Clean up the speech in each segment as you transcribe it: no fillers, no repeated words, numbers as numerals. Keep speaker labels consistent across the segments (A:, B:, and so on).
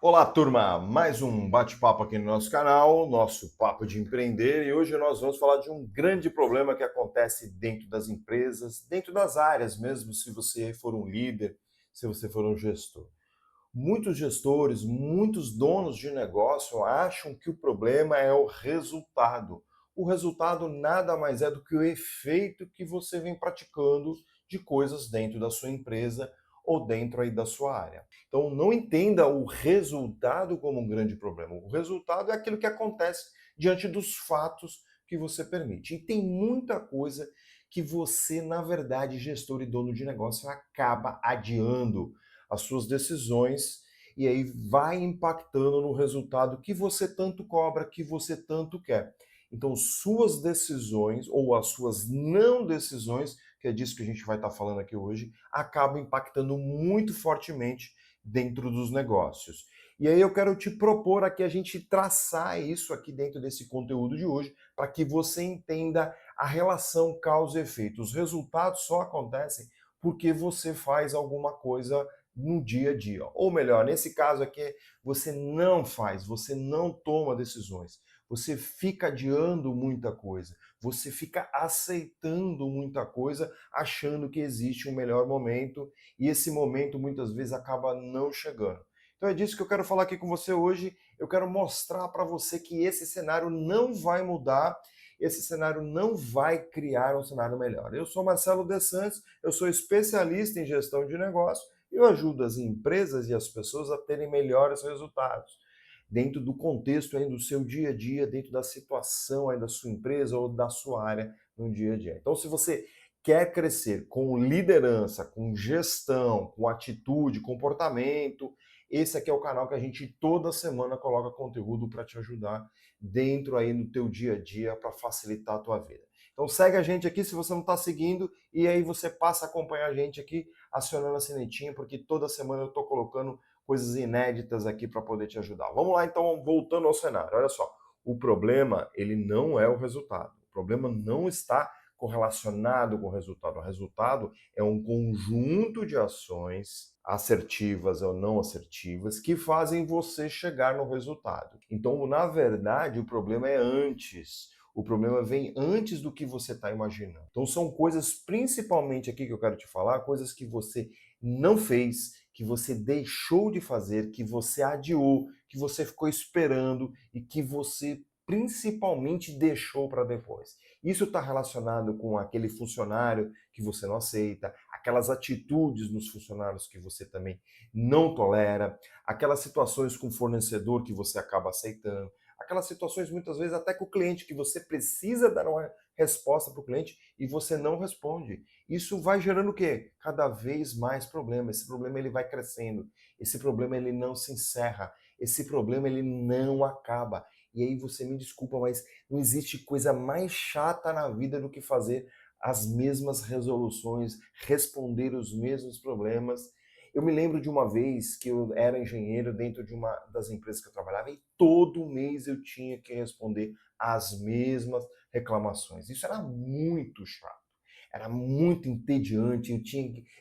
A: Olá, turma! Mais um bate-papo aqui no nosso canal, nosso Papo de Empreender, e hoje nós vamos falar de um grande problema que acontece dentro das empresas, dentro das áreas mesmo, se você for um líder, se você for um gestor. Muitos gestores, muitos donos de negócio acham que o problema é o resultado. O resultado nada mais é do que o efeito que você vem praticando de coisas dentro da sua empresa ou dentro aí da sua área. Então não entenda o resultado como um grande problema. O resultado é aquilo que acontece diante dos fatos que você permite. E tem muita coisa que você, na verdade, gestor e dono de negócio, acaba adiando as suas decisões e aí vai impactando no resultado que você tanto cobra, que você tanto quer. Então, suas decisões ou as suas não decisões, que é disso que a gente vai estar falando aqui hoje, acabam impactando muito fortemente dentro dos negócios. E aí eu quero te propor aqui a gente traçar isso aqui dentro desse conteúdo de hoje, para que você entenda a relação causa e efeito. Os resultados só acontecem porque você faz alguma coisa no dia a dia. Ou melhor, nesse caso aqui, você não faz, você não toma decisões. Você fica adiando muita coisa, você fica aceitando muita coisa, achando que existe um melhor momento, e esse momento muitas vezes acaba não chegando. Então é disso que eu quero falar aqui com você hoje. Eu quero mostrar para você que esse cenário não vai mudar, esse cenário não vai criar um cenário melhor. Eu sou Marcelo De Santos, eu sou especialista em gestão de negócio. Eu ajudo as empresas e as pessoas a terem melhores resultados dentro do contexto aí do seu dia a dia, dentro da situação aí da sua empresa ou da sua área no dia a dia. Então, se você quer crescer com liderança, com gestão, com atitude, comportamento, esse aqui é o canal que a gente toda semana coloca conteúdo para te ajudar dentro aí no teu dia a dia para facilitar a tua vida. Então segue a gente aqui se você não está seguindo e aí você passa a acompanhar a gente aqui acionando a sinetinha, porque toda semana eu estou colocando coisas inéditas aqui para poder te ajudar. Vamos lá então, voltando ao cenário. Olha só, o problema ele não é o resultado. O problema não está correlacionado com o resultado. O resultado é um conjunto de ações assertivas ou não assertivas que fazem você chegar no resultado. Então, na verdade, o problema é antes. O problema vem antes do que você está imaginando. Então, são coisas, principalmente aqui que eu quero te falar, coisas que você não fez, que você deixou de fazer, que você adiou, que você ficou esperando e que você principalmente deixou para depois. Isso está relacionado com aquele funcionário que você não aceita, aquelas atitudes nos funcionários que você também não tolera, aquelas situações com o fornecedor que você acaba aceitando, aquelas situações muitas vezes até com o cliente que você precisa dar uma resposta para o cliente e você não responde. Isso vai gerando o quê? Cada vez mais problema. Esse problema ele vai crescendo. Esse problema ele não se encerra. Esse problema ele não acaba. E aí você me desculpa, mas não existe coisa mais chata na vida do que fazer as mesmas resoluções, responder os mesmos problemas. Eu me lembro de uma vez que eu era engenheiro dentro de uma das empresas que eu trabalhava e todo mês eu tinha que responder as mesmas reclamações. Isso era muito chato. Era muito entediante,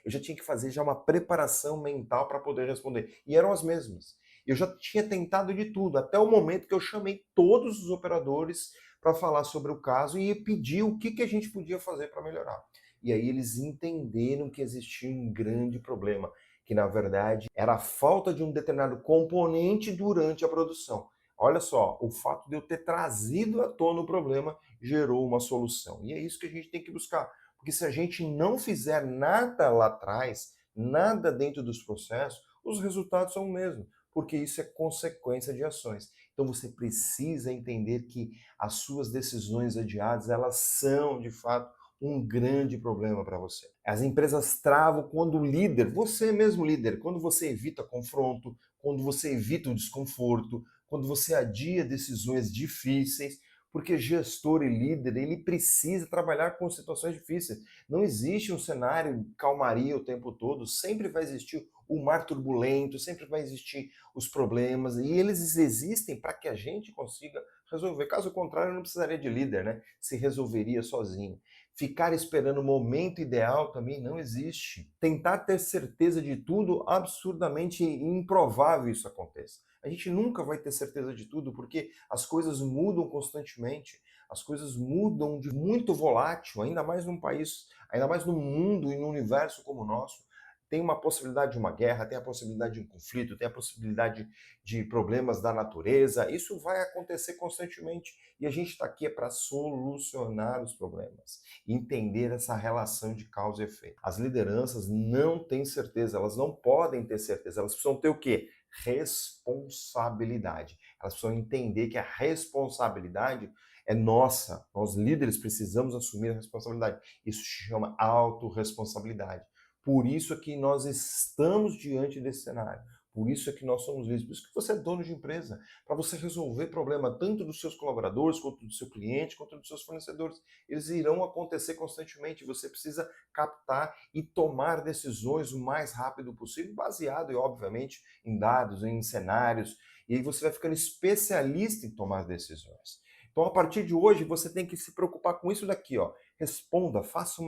A: eu já tinha que fazer já uma preparação mental para poder responder. E eram as mesmas. Eu já tinha tentado de tudo, até o momento que eu chamei todos os operadores para falar sobre o caso e pedir o que a gente podia fazer para melhorar. E aí eles entenderam que existia um grande problema, que na verdade era a falta de um determinado componente durante a produção. Olha só, o fato de eu ter trazido à tona o problema gerou uma solução. E é isso que a gente tem que buscar. Porque se a gente não fizer nada lá atrás, nada dentro dos processos, os resultados são o mesmo, porque isso é consequência de ações. Então você precisa entender que as suas decisões adiadas, elas são, de fato, um grande problema para você. As empresas travam quando o líder, você mesmo líder, quando você evita confronto, quando você evita o desconforto, quando você adia decisões difíceis, porque gestor e líder, ele precisa trabalhar com situações difíceis. Não existe um cenário calmaria o tempo todo, sempre vai existir o mar turbulento, sempre vai existir os problemas, e eles existem para que a gente consiga resolver. Caso contrário, não precisaria de líder, né? Se resolveria sozinho. Ficar esperando o momento ideal também não existe. Tentar ter certeza de tudo, absurdamente improvável isso aconteça. A gente nunca vai ter certeza de tudo porque as coisas mudam constantemente, as coisas mudam de muito volátil, ainda mais num país, ainda mais num mundo e num universo como o nosso. Tem uma possibilidade de uma guerra, tem a possibilidade de um conflito, tem a possibilidade de problemas da natureza. Isso vai acontecer constantemente e a gente está aqui para solucionar os problemas, entender essa relação de causa e efeito. As lideranças não têm certeza, elas não podem ter certeza, elas precisam ter o quê? Responsabilidade. Elas precisam entender que a responsabilidade é nossa. Nós líderes precisamos assumir a responsabilidade. Isso se chama autorresponsabilidade. Por isso é que nós estamos diante desse cenário. Por isso é que nós somos líderes. Por isso que você é dono de empresa. Para você resolver problema tanto dos seus colaboradores, quanto do seu cliente, quanto dos seus fornecedores. Eles irão acontecer constantemente. Você precisa captar e tomar decisões o mais rápido possível, baseado, obviamente, em dados, em cenários. E aí você vai ficando especialista em tomar decisões. Então, a partir de hoje, você tem que se preocupar com isso daqui, ó. Responda, faça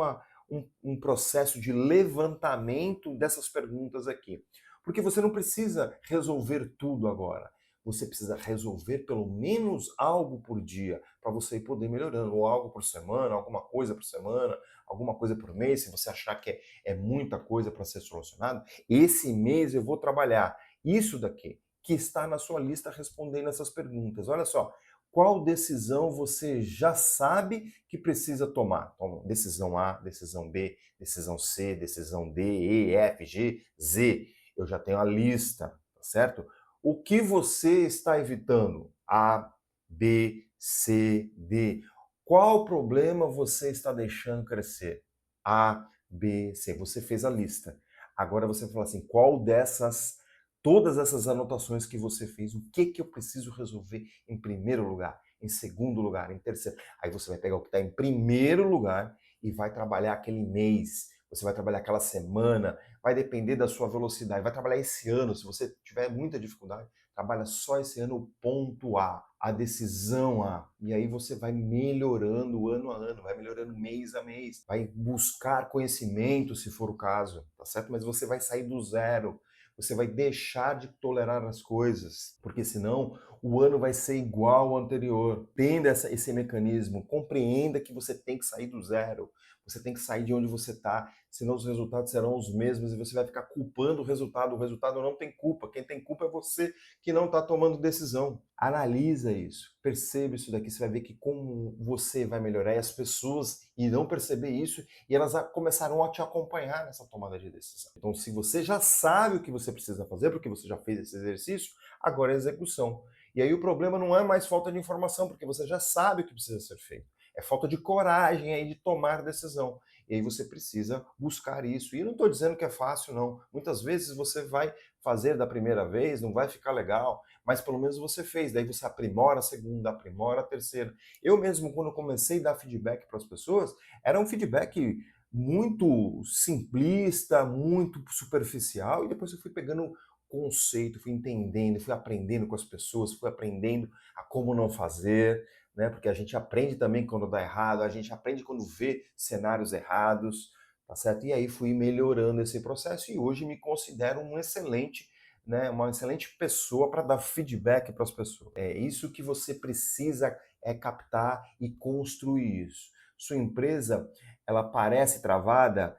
A: um processo de levantamento dessas perguntas aqui. Porque você não precisa resolver tudo agora. Você precisa resolver pelo menos algo por dia para você poder ir melhorando. Ou algo por semana, alguma coisa por semana, alguma coisa por mês. Se você achar que é muita coisa para ser solucionado, esse mês eu vou trabalhar isso daqui, que está na sua lista respondendo essas perguntas. Olha só, qual decisão você já sabe que precisa tomar? Toma, decisão A, decisão B, decisão C, decisão D, E, F, G, Z. Eu já tenho a lista, tá certo? O que você está evitando? A, B, C, D. Qual problema você está deixando crescer? A, B, C. Você fez a lista. Agora você fala assim, qual dessas todas essas anotações que você fez, o que eu preciso resolver em primeiro lugar, em segundo lugar, em terceiro. Aí você vai pegar o que está em primeiro lugar e vai trabalhar aquele mês, você vai trabalhar aquela semana, vai depender da sua velocidade, vai trabalhar esse ano, se você tiver muita dificuldade, trabalha só esse ano o ponto a decisão A. E aí você vai melhorando ano a ano, vai melhorando mês a mês, vai buscar conhecimento se for o caso, tá certo? Mas você vai sair do zero. Você vai deixar de tolerar as coisas, porque senão o ano vai ser igual ao anterior. Entenda esse mecanismo, compreenda que você tem que sair do zero, você tem que sair de onde você está, senão os resultados serão os mesmos e você vai ficar culpando o resultado não tem culpa, quem tem culpa é você que não está tomando decisão. Analisa isso, perceba isso daqui, você vai ver que como você vai melhorar e as pessoas irão perceber isso e elas começarão a te acompanhar nessa tomada de decisão. Então, se você já sabe o que você precisa fazer, porque você já fez esse exercício, agora é execução. E aí o problema não é mais falta de informação, porque você já sabe o que precisa ser feito. É falta de coragem aí de tomar decisão. E aí você precisa buscar isso. E eu não estou dizendo que é fácil, não. Muitas vezes você vai fazer da primeira vez, não vai ficar legal, mas pelo menos você fez. Daí você aprimora a segunda, aprimora a terceira. Eu mesmo, quando comecei a dar feedback para as pessoas, era um feedback muito simplista, muito superficial, e depois eu fui pegando conceito, fui entendendo, fui aprendendo com as pessoas, fui aprendendo a como não fazer, né? Porque a gente aprende também quando dá errado, a gente aprende quando vê cenários errados, tá certo? E aí fui melhorando esse processo e hoje me considero um excelente, né, uma excelente pessoa para dar feedback para as pessoas. É isso que você precisa captar e construir isso. Sua empresa, ela parece travada,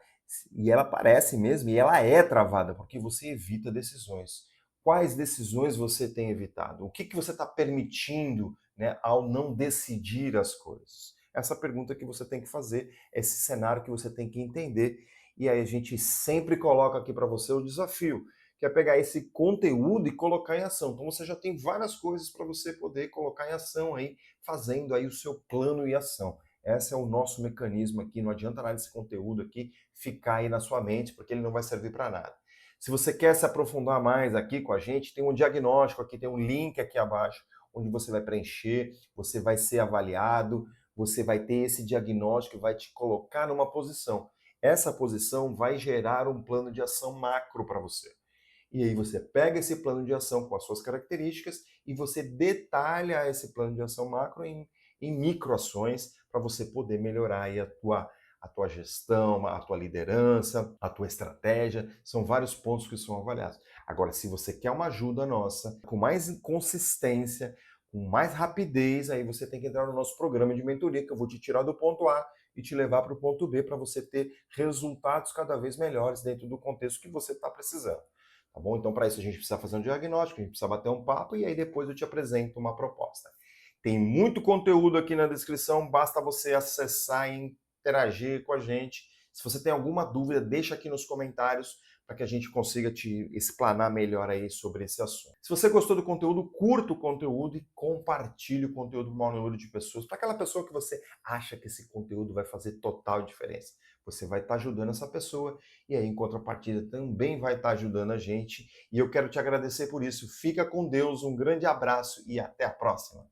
A: e ela parece mesmo, e ela é travada, porque você evita decisões. Quais decisões você tem evitado? O que você está permitindo, né, ao não decidir as coisas? Essa pergunta que você tem que fazer, esse cenário que você tem que entender. E aí a gente sempre coloca aqui para você o desafio, que é pegar esse conteúdo e colocar em ação. Então você já tem várias coisas para você poder colocar em ação aí, fazendo aí o seu plano e ação. Esse é o nosso mecanismo aqui, não adianta nada esse conteúdo aqui ficar aí na sua mente, porque ele não vai servir para nada. Se você quer se aprofundar mais aqui com a gente, tem um diagnóstico aqui, tem um link aqui abaixo, onde você vai preencher, você vai ser avaliado, você vai ter esse diagnóstico e vai te colocar numa posição. Essa posição vai gerar um plano de ação macro para você. E aí você pega esse plano de ação com as suas características e você detalha esse plano de ação macro em microações para você poder melhorar aí a tua gestão, a tua liderança, a tua estratégia. São vários pontos que são avaliados. Agora, se você quer uma ajuda nossa, com mais consistência, com mais rapidez, aí você tem que entrar no nosso programa de mentoria, que eu vou te tirar do ponto A e te levar para o ponto B para você ter resultados cada vez melhores dentro do contexto que você está precisando. Tá bom? Então, para isso, a gente precisa fazer um diagnóstico, a gente precisa bater um papo e aí depois eu te apresento uma proposta. Tem muito conteúdo aqui na descrição, basta você acessar e interagir com a gente. Se você tem alguma dúvida, deixa aqui nos comentários para que a gente consiga te explanar melhor aí sobre esse assunto. Se você gostou do conteúdo, curta o conteúdo e compartilhe o conteúdo com o maior número de pessoas, para aquela pessoa que você acha que esse conteúdo vai fazer total diferença. Você vai estar ajudando essa pessoa e aí, em contrapartida, também vai estar ajudando a gente. E eu quero te agradecer por isso. Fica com Deus, um grande abraço e até a próxima.